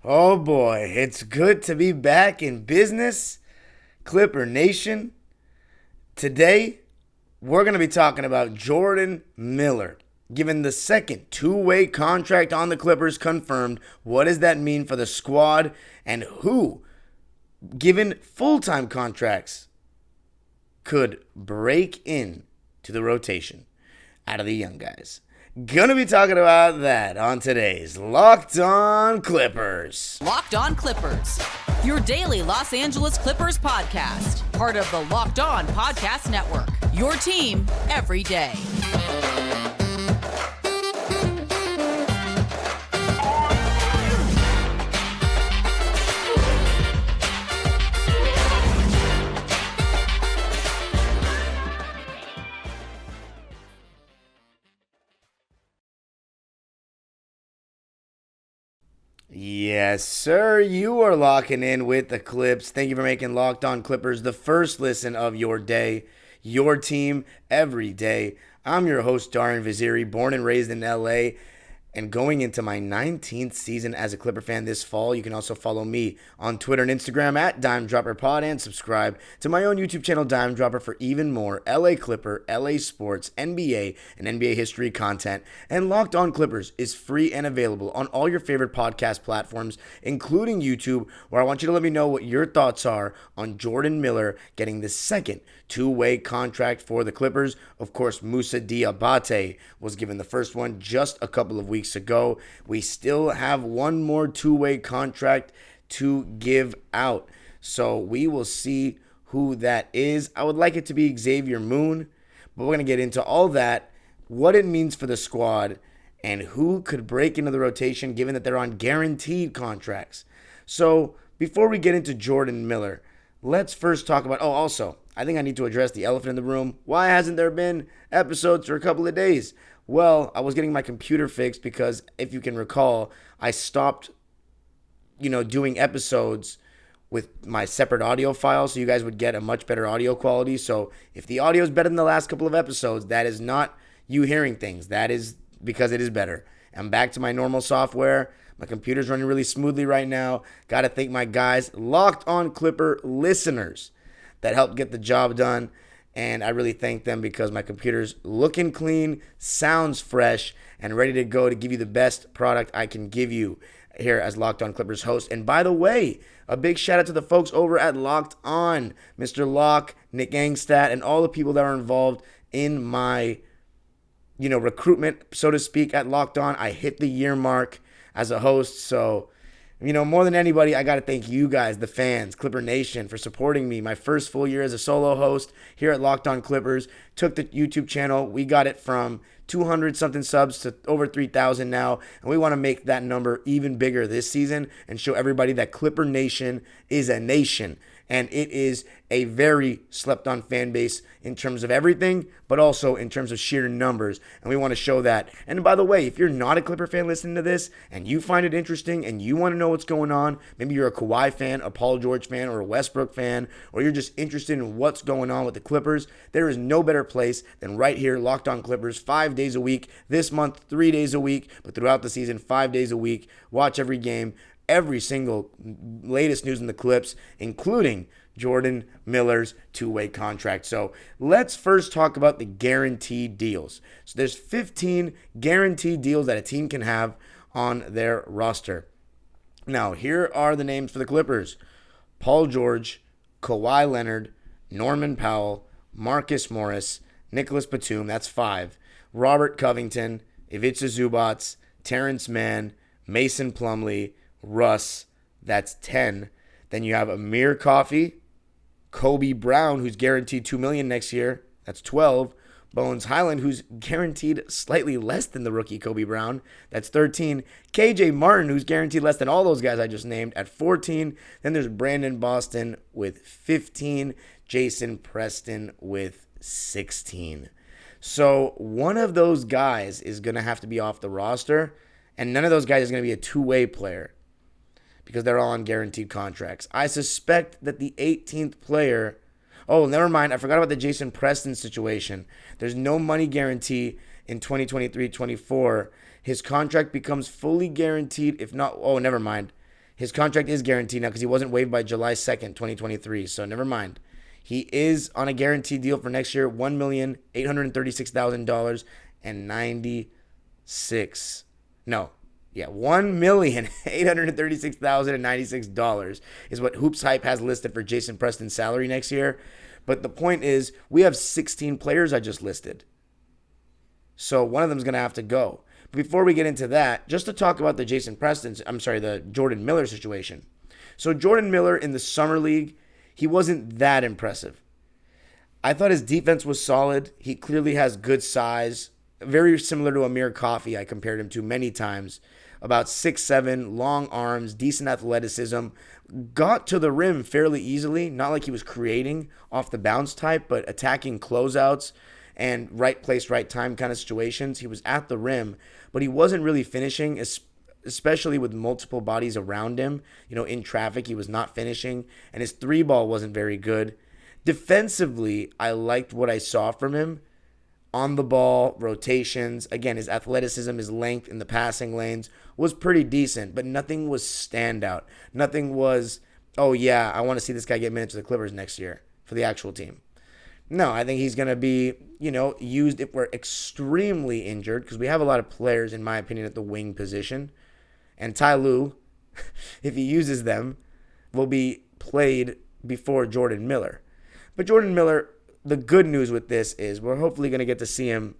Oh boy, it's good to be back in business, Clipper Nation. Today, we're going to be talking about Jordan Miller. Given the second two-way contract on the Clippers confirmed, what does that mean for the squad and who, given full-time contracts, could break in to the rotation out of the young guys? Gonna be talking about that on today's Locked On Clippers. Locked On Clippers, your daily Los Angeles Clippers podcast. Part of the Locked On Podcast Network, your team every day. Yes, sir. You are locking in with the Clips. Thank you for making Locked On Clippers the first listen of your day, your team every day. I'm your host, Darian Vaziri, born and raised in LA. And going into my 19th season as a Clipper fan this fall. You can also follow me on Twitter and Instagram at DimeDropperPod and subscribe to my own YouTube channel, Dime Dropper, for even more LA Clipper, LA Sports, NBA, and NBA history content. And Locked On Clippers is free and available on all your favorite podcast platforms, including YouTube, where I want you to let me know what your thoughts are on Jordan Miller getting the second two-way contract for the Clippers. Of course, Moussa Diabate was given the first one just a couple of weeks ago. We still have one more two-way contract to give out. So we will see who that is. I would like it to be Xavier Moon, but we're going to get into all that, what it means for the squad, and who could break into the rotation given that they're on guaranteed contracts. So before we get into Jordan Miller, let's first talk about, also, I think I need to address the elephant in the room. Why hasn't there been episodes for a couple of days? Well, I was getting my computer fixed because, if you can recall, I stopped, doing episodes with my separate audio files so you guys would get a much better audio quality. So if the audio is better than the last couple of episodes, that is not you hearing things. That is because it is better. I'm back to my normal software. My computer's running really smoothly right now. Got to thank my guys, Locked On Clipper listeners, that helped get the job done. And I really thank them because my computer's looking clean, sounds fresh, and ready to go to give you the best product I can give you here as Locked On Clippers host. And by the way, a big shout out to the folks over at Locked On, Mr. Locke, Nick Angstad, and all the people that are involved in my recruitment, so to speak, at Locked On. I hit the year mark as a host, so more than anybody, I got to thank you guys, the fans, Clipper Nation, for supporting me. My first full year as a solo host here at Locked On Clippers. Took the YouTube channel. We got it from 200-something subs to over 3,000 now. And we want to make that number even bigger this season and show everybody that Clipper Nation is a nation. And it is a very slept-on fan base in terms of everything, but also in terms of sheer numbers. And we want to show that. And by the way, if you're not a Clipper fan listening to this and you find it interesting and you want to know what's going on, maybe you're a Kawhi fan, a Paul George fan, or a Westbrook fan, or you're just interested in what's going on with the Clippers, there is no better place than right here, Locked On Clippers, 5 days a week. This month, 3 days a week, but throughout the season, 5 days a week. Watch every game. Every single latest news in the Clips, including Jordan Miller's two-way contract. So let's first talk about the guaranteed deals. So there's 15 guaranteed deals that a team can have on their roster. Now, here are the names for the Clippers: Paul George, Kawhi Leonard, Norman Powell, Marcus Morris, Nicholas Batum, that's 5, Robert Covington, Ivica Zubac, Terrence Mann, Mason Plumlee, Russ, that's 10. Then you have Amir Coffey, Kobe Brown, who's guaranteed $2 million next year, that's 12. Bones Highland, who's guaranteed slightly less than the rookie Kobe Brown, that's 13. KJ Martin, who's guaranteed less than all those guys I just named, at 14. Then there's Brandon Boston with 15. Jason Preston with 16. So one of those guys is going to have to be off the roster, and none of those guys is going to be a two-way player, because they're all on guaranteed contracts. I suspect that the 18th player... Oh, never mind. I forgot about the Jason Preston situation. There's no money guarantee in 2023-24. His contract becomes fully guaranteed if not... Oh, never mind. His contract is guaranteed now because he wasn't waived by July 2nd, 2023. So never mind. He is on a guaranteed deal for next year, $1,836,096. No. Yeah, $1,836,096 is what Hoops Hype has listed for Jason Preston's salary next year. But the point is, we have 16 players I just listed. So one of them is going to have to go. Before we get into that, just to talk about the the Jordan Miller situation. So Jordan Miller in the Summer League, he wasn't that impressive. I thought his defense was solid. He clearly has good size, very similar to Amir Coffey. I compared him to many times. About 6'7", long arms, decent athleticism, got to the rim fairly easily, not like he was creating off the bounce type, but attacking closeouts and right place, right time kind of situations. He was at the rim, but he wasn't really finishing, especially with multiple bodies around him. In traffic, he was not finishing, and his three ball wasn't very good. Defensively, I liked what I saw from him. On the ball, rotations, again, his athleticism, his length in the passing lanes was pretty decent, but nothing was standout. Nothing was, oh yeah, I want to see this guy get minutes with the Clippers next year for the actual team. No, I think he's going to be, used if we're extremely injured, because we have a lot of players, in my opinion, at the wing position. And Ty Lue, if he uses them, will be played before Jordan Miller. But Jordan Miller, the good news with this is we're hopefully going to get to see him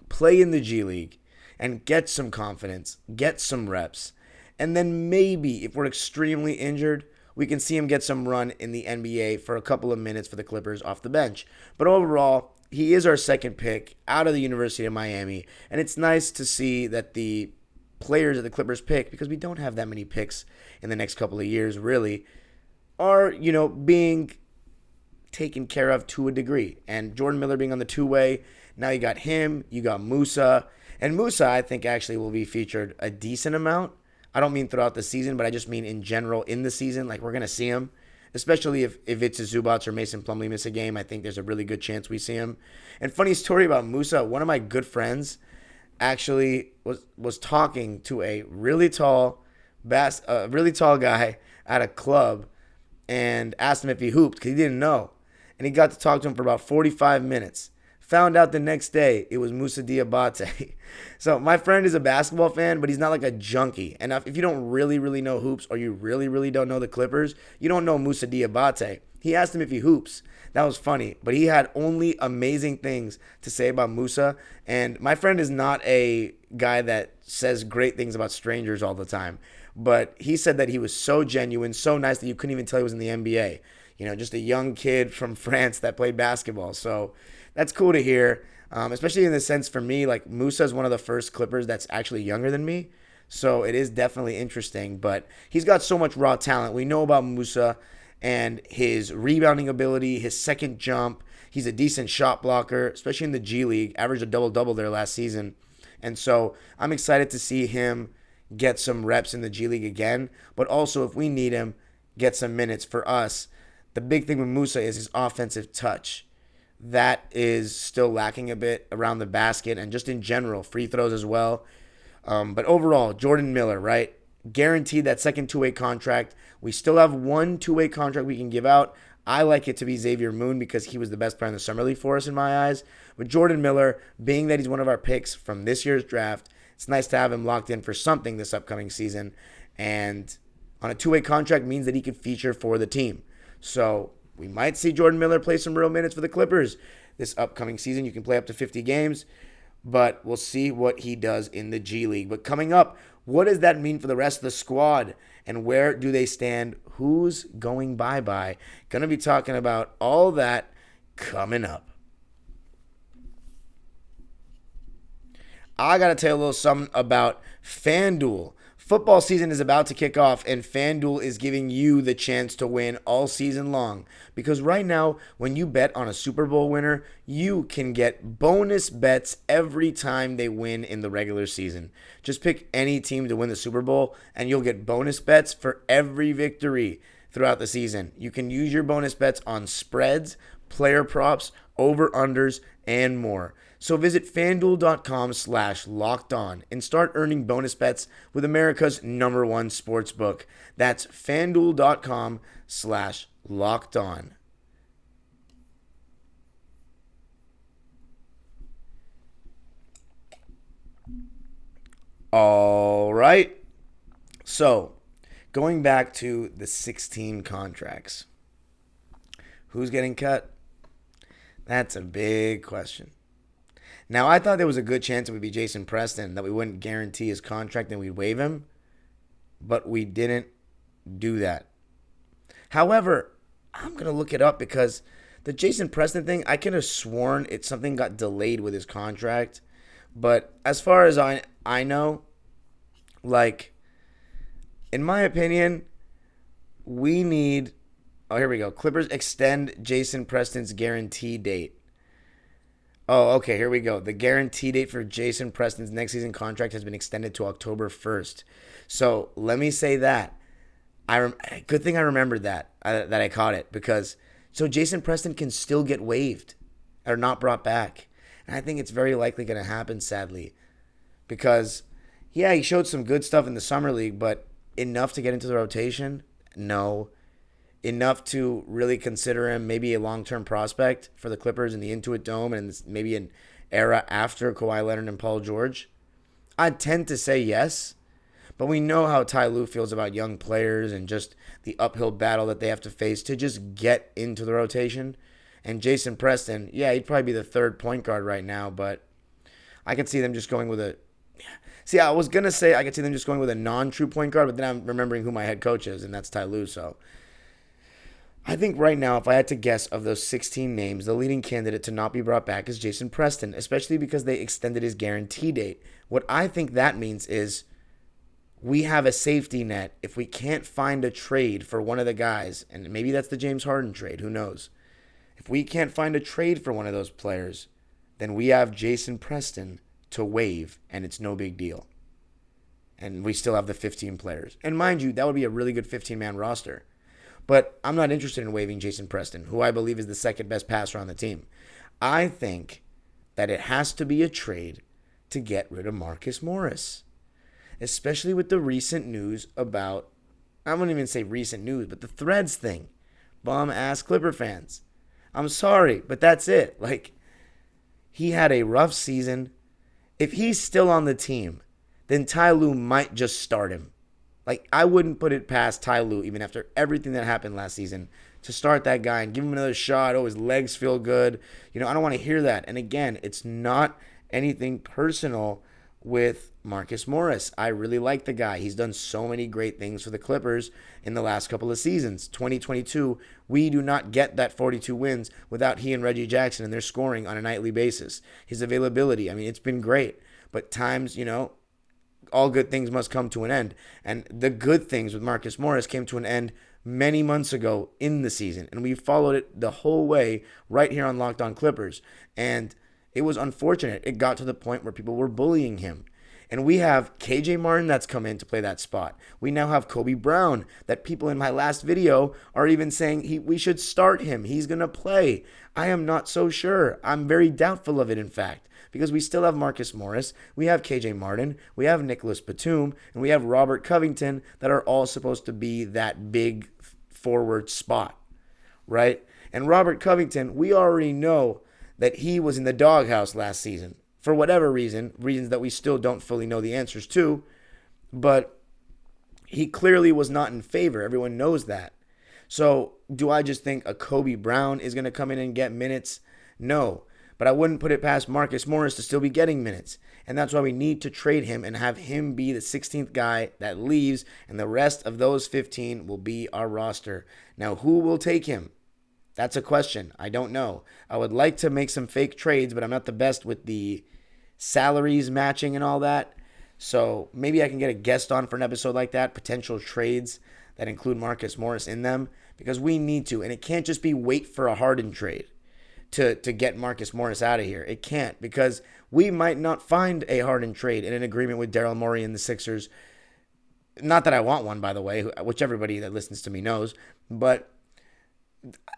play in the G League and get some confidence, get some reps. And then maybe, if we're extremely injured, we can see him get some run in the NBA for a couple of minutes for the Clippers off the bench. But overall, he is our second pick out of the University of Miami. And it's nice to see that the players that the Clippers pick, because we don't have that many picks in the next couple of years, really, are, being taken care of to a degree. And Jordan Miller being on the two-way, now you got him, you got Musa. And Musa, I think, actually will be featured a decent amount. I don't mean throughout the season, but I just mean in general in the season. Like, we're going to see him, especially if it's a Zubats or Mason Plumlee miss a game. I think there's a really good chance we see him. And funny story about Musa, one of my good friends actually was talking to a really tall guy at a club and asked him if he hooped because he didn't know. And he got to talk to him for about 45 minutes. Found out the next day it was Moussa Diabate. So my friend is a basketball fan, but he's not like a junkie. And if you don't really, really know hoops, or you really, really don't know the Clippers, you don't know Moussa Diabate. He asked him if he hoops. That was funny. But he had only amazing things to say about Moussa. And my friend is not a guy that says great things about strangers all the time. But he said that he was so genuine, so nice that you couldn't even tell he was in the NBA. Just a young kid from France that played basketball. So that's cool to hear, especially in the sense for me, like Moussa is one of the first Clippers that's actually younger than me. So it is definitely interesting. But he's got so much raw talent. We know about Moussa and his rebounding ability, his second jump. He's a decent shot blocker, especially in the G League. Averaged a double-double there last season. And so I'm excited to see him get some reps in the G League again. But also, if we need him, get some minutes for us. The big thing with Moussa is his offensive touch. That is still lacking a bit around the basket and just in general, free throws as well. But overall, Jordan Miller, right? Guaranteed that second two-way contract. We still have one two-way contract we can give out. I like it to be Xavier Moon because he was the best player in the Summer League for us in my eyes. But Jordan Miller, being that he's one of our picks from this year's draft, it's nice to have him locked in for something this upcoming season. And on a two-way contract means that he could feature for the team. So we might see Jordan Miller play some real minutes for the Clippers this upcoming season. You can play up to 50 games, but we'll see what he does in the G League. But coming up, what does that mean for the rest of the squad? And where do they stand? Who's going bye-bye? Going to be talking about all that coming up. I got to tell you a little something about FanDuel. Football season is about to kick off, and FanDuel is giving you the chance to win all season long. Because right now, when you bet on a Super Bowl winner, you can get bonus bets every time they win in the regular season. Just pick any team to win the Super Bowl, and you'll get bonus bets for every victory throughout the season. You can use your bonus bets on spreads, player props, over-unders, and more. So visit fanduel.com/lockedon and start earning bonus bets with America's #1 sportsbook. That's fanduel.com/lockedon. All right. So going back to the 16 contracts, who's getting cut? That's a big question. Now, I thought there was a good chance it would be Jason Preston, that we wouldn't guarantee his contract and we'd waive him, but we didn't do that. However, I'm going to look it up because the Jason Preston thing, I could have sworn something got delayed with his contract. But as far as I know, like, in my opinion, we need... Oh, here we go. Clippers extend Jason Preston's guarantee date. Oh, okay, here we go. The guarantee date for Jason Preston's next season contract has been extended to October 1st. So let me say that. Good thing I remembered that I caught it. Because so Jason Preston can still get waived or not brought back. And I think it's very likely going to happen, sadly. Because, yeah, he showed some good stuff in the Summer League, but enough to get into the rotation? No. Enough to really consider him maybe a long-term prospect for the Clippers in the Intuit Dome and maybe an era after Kawhi Leonard and Paul George? I'd tend to say yes, but we know how Ty Lue feels about young players and just the uphill battle that they have to face to just get into the rotation. And Jason Preston, yeah, he'd probably be the third point guard right now, but I could see them just going with a... See, I was going to say I could see them just going with a non-true point guard, but then I'm remembering who my head coach is, and that's Ty Lue, so... I think right now, if I had to guess of those 16 names, the leading candidate to not be brought back is Jason Preston, especially because they extended his guarantee date. What I think that means is we have a safety net if we can't find a trade for one of the guys, and maybe that's the James Harden trade, who knows. If we can't find a trade for one of those players, then we have Jason Preston to waive, and it's no big deal. And we still have the 15 players. And mind you, that would be a really good 15-man roster. But I'm not interested in waiving Jason Preston, who I believe is the second best passer on the team. I think that it has to be a trade to get rid of Marcus Morris, especially with the recent news about, I wouldn't even say recent news, but the Threads thing. Bum-ass Clipper fans. I'm sorry, but that's it. Like, he had a rough season. If he's still on the team, then Ty Lue might just start him. Like, I wouldn't put it past Ty Lue, even after everything that happened last season, to start that guy and give him another shot. Oh, his legs feel good. You know, I don't want to hear that. And again, it's not anything personal with Marcus Morris. I really like the guy. He's done so many great things for the Clippers in the last couple of seasons. 2022, we do not get that 42 wins without he and Reggie Jackson and their scoring on a nightly basis. His availability, I mean, it's been great. But times, you know, all good things must come to an end. And the good things with Marcus Morris came to an end many months ago in the season. And we followed it the whole way right here on Locked On Clippers. And it was unfortunate. It got to the point where people were bullying him. And we have KJ Martin that's come in to play that spot. We now have Kobe Brown that people in my last video are even saying we should start him. He's going to play. I am not so sure. I'm very doubtful of it, in fact. Because we still have Marcus Morris, we have KJ Martin, we have Nicholas Batum, and we have Robert Covington that are all supposed to be that big forward spot, right? And Robert Covington, we already know that he was in the doghouse last season for whatever reasons that we still don't fully know the answers to, but he clearly was not in favor. Everyone knows that. So do I just think a Kobe Brown is going to come in and get minutes? No. But I wouldn't put it past Marcus Morris to still be getting minutes. And that's why we need to trade him and have him be the 16th guy that leaves, and the rest of those 15 will be our roster. Now, who will take him? That's a question. I don't know. I would like to make some fake trades, but I'm not the best with the salaries matching and all that. So maybe I can get a guest on for an episode like that, potential trades that include Marcus Morris in them, because we need to. And it can't just be wait for a Harden trade to get Marcus Morris out of here. It can't, because we might not find a Harden trade in an agreement with Daryl Morey and the Sixers. Not that I want one, by the way, which everybody that listens to me knows. But,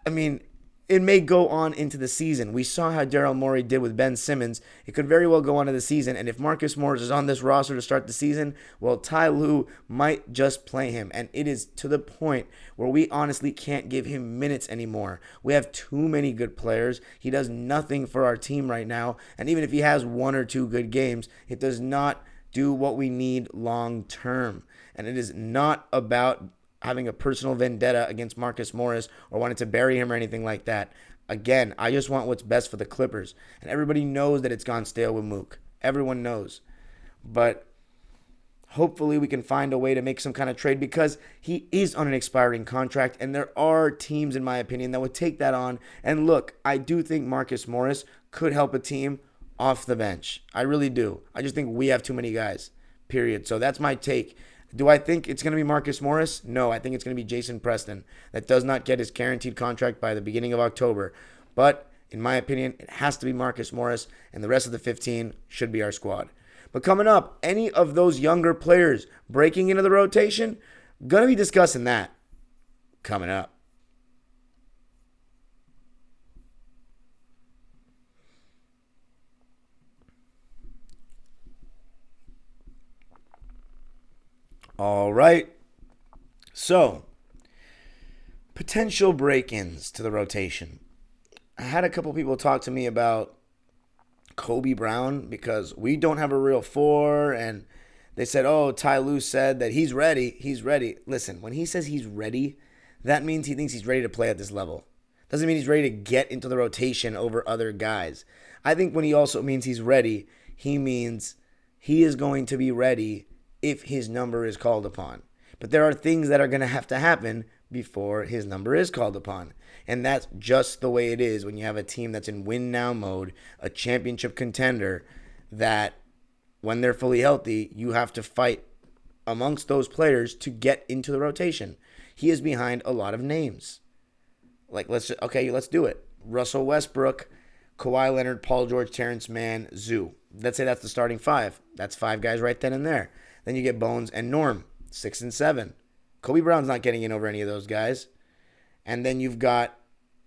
I mean, it may go on into the season. We saw how Daryl Morey did with Ben Simmons. It could very well go on to the season. And if Marcus Morris is on this roster to start the season, well, Ty Lue might just play him. And it is to the point where we honestly can't give him minutes anymore. We have too many good players. He does nothing for our team right now. And even if he has one or two good games, it does not do what we need long term. And it is not about having a personal vendetta against Marcus Morris or wanting to bury him or anything like that. Again, I just want what's best for the Clippers. And everybody knows that it's gone stale with Mook. Everyone knows. But hopefully we can find a way to make some kind of trade because he is on an expiring contract. And there are teams, in my opinion, that would take that on. And look, I do think Marcus Morris could help a team off the bench. I really do. I just think we have too many guys, period. So that's my take. Do I think it's going to be Marcus Morris? No, I think it's going to be Jason Preston. That does not get his guaranteed contract by the beginning of October. But in my opinion, it has to be Marcus Morris, and the rest of the 15 should be our squad. But coming up, any of those younger players breaking into the rotation, going to be discussing that coming up. All right. So, potential break-ins to the rotation. I had a couple people talk to me about Kobe Brown because we don't have a real four, and they said, oh, Ty Lue said that he's ready. He's ready. Listen, when he says he's ready, that means he thinks he's ready to play at this level. Doesn't mean he's ready to get into the rotation over other guys. I think when he also means he's ready, he means he is going to be ready if his number is called upon. But there are things that are going to have to happen before his number is called upon. And that's just the way it is when you have a team that's in win now mode, a championship contender, that when they're fully healthy, you have to fight amongst those players to get into the rotation. He is behind a lot of names. Like, let's do it. Russell Westbrook, Kawhi Leonard, Paul George, Terrence Mann, Zoo. Let's say that's the starting five. That's five guys right then and there. Then you get Bones and Norm, 6 and 7. Kobe Brown's not getting in over any of those guys. And then you've got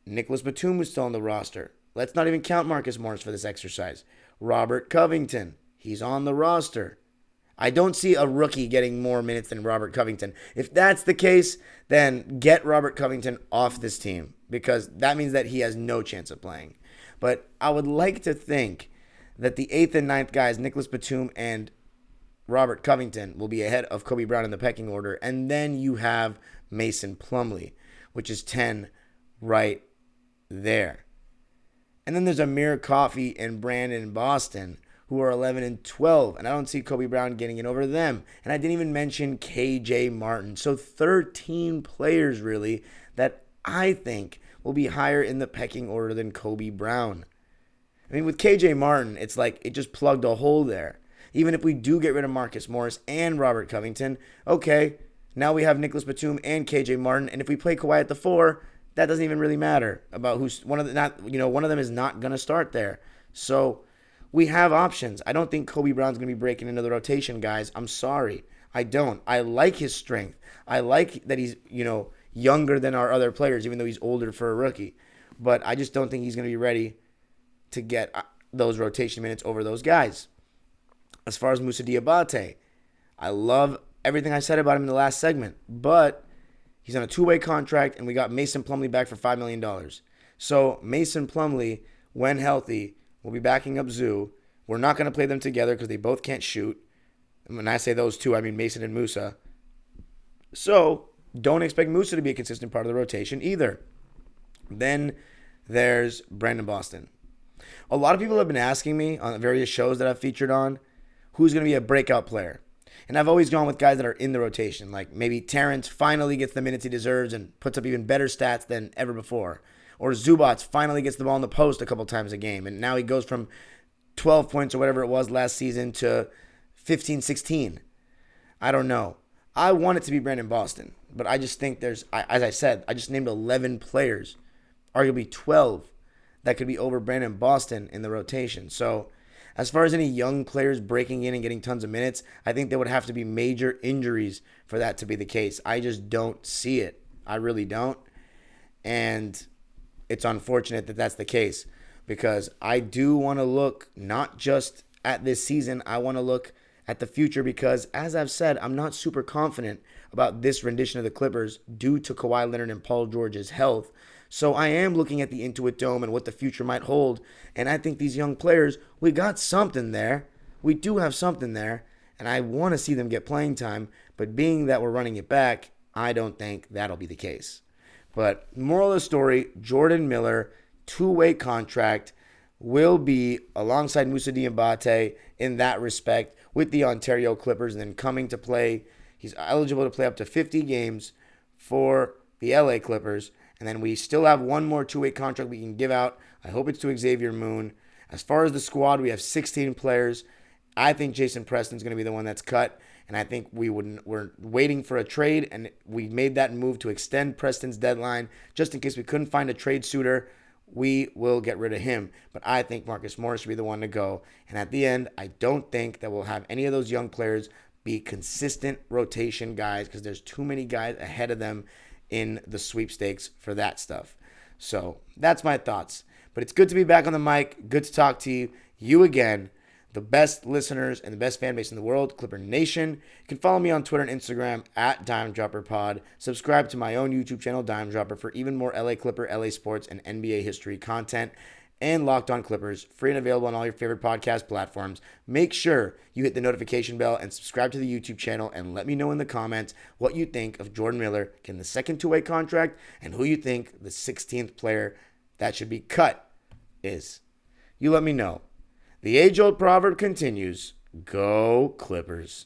Nicholas Batum, who's still on the roster. Let's not even count Marcus Morris for this exercise. Robert Covington, he's on the roster. I don't see a rookie getting more minutes than Robert Covington. If that's the case, then get Robert Covington off this team because that means that he has no chance of playing. But I would like to think that the 8th and 9th guys, Nicholas Batum and Robert Covington, will be ahead of Kobe Brown in the pecking order. And then you have Mason Plumlee, which is 10 right there. And then there's Amir Coffey and Brandon Boston, who are 11 and 12. And I don't see Kobe Brown getting in over them. And I didn't even mention KJ Martin. So 13 players, really, that I think will be higher in the pecking order than Kobe Brown. I mean, with KJ Martin, it's like it just plugged a hole there. Even if we do get rid of Marcus Morris and Robert Covington, okay, now we have Nicholas Batum and KJ Martin. And if we play Kawhi at the 4, that doesn't even really matter about who's one of them is not going to start there. So we have options. I don't think Kobe Brown's going to be breaking into the rotation, guys. I'm sorry. I don't. I like his strength. I like that he's, younger than our other players, even though he's older for a rookie. But I just don't think he's going to be ready to get those rotation minutes over those guys. As far as Moussa Diabate, I love everything I said about him in the last segment, but he's on a 2-way contract, and we got Mason Plumlee back for $5 million. So Mason Plumlee, when healthy, will be backing up Zoo. We're not going to play them together because they both can't shoot. And when I say those two, I mean Mason and Moussa. So don't expect Moussa to be a consistent part of the rotation either. Then there's Brandon Boston. A lot of people have been asking me on various shows that I've featured on, who's going to be a breakout player. And I've always gone with guys that are in the rotation. Like maybe Terrence finally gets the minutes he deserves and puts up even better stats than ever before. Or Zubats finally gets the ball in the post a couple times a game. And now he goes from 12 points or whatever it was last season to 15, 16. I don't know. I want it to be Brandon Boston. But I just think as I said, I just named 11 players, arguably 12, that could be over Brandon Boston in the rotation. So as far as any young players breaking in and getting tons of minutes, I think there would have to be major injuries for that to be the case. I just don't see it. I really don't. And it's unfortunate that that's the case, because I do want to look not just at this season. I want to look at the future, because as I've said, I'm not super confident about this rendition of the Clippers due to Kawhi Leonard and Paul George's health. So I am looking at the Intuit Dome and what the future might hold. And I think these young players, we got something there. We do have something there. And I want to see them get playing time. But being that we're running it back, I don't think that'll be the case. But moral of the story, Jordan Miller, two-way contract, will be alongside Moussa Diabate in that respect with the Ontario Clippers, and then coming to play. He's eligible to play up to 50 games for the LA Clippers. And then we still have one more two-way contract we can give out. I hope it's to Xavier Moon. As far as the squad, we have 16 players. I think Jason Preston's going to be the one that's cut. And I think we're waiting for a trade, and we made that move to extend Preston's deadline just in case we couldn't find a trade suitor. We will get rid of him. But I think Marcus Morris should be the one to go. And at the end, I don't think that we'll have any of those young players be consistent rotation guys, because there's too many guys ahead of them in the sweepstakes for that stuff. So that's my thoughts. But it's good to be back on the mic. Good to talk to you again. The best listeners and the best fan base in the world, Clipper Nation. You can follow me on Twitter and Instagram at DimeDropperPod. Subscribe to my own YouTube channel, Dime Dropper, for even more LA Clipper, LA Sports, and NBA history content. And Locked On Clippers, free and available on all your favorite podcast platforms. Make sure you hit the notification bell and subscribe to the YouTube channel, and let me know in the comments what you think of Jordan Miller getting the second two-way contract, and who you think the 16th player that should be cut is. You let me know. The age-old proverb continues, go Clippers.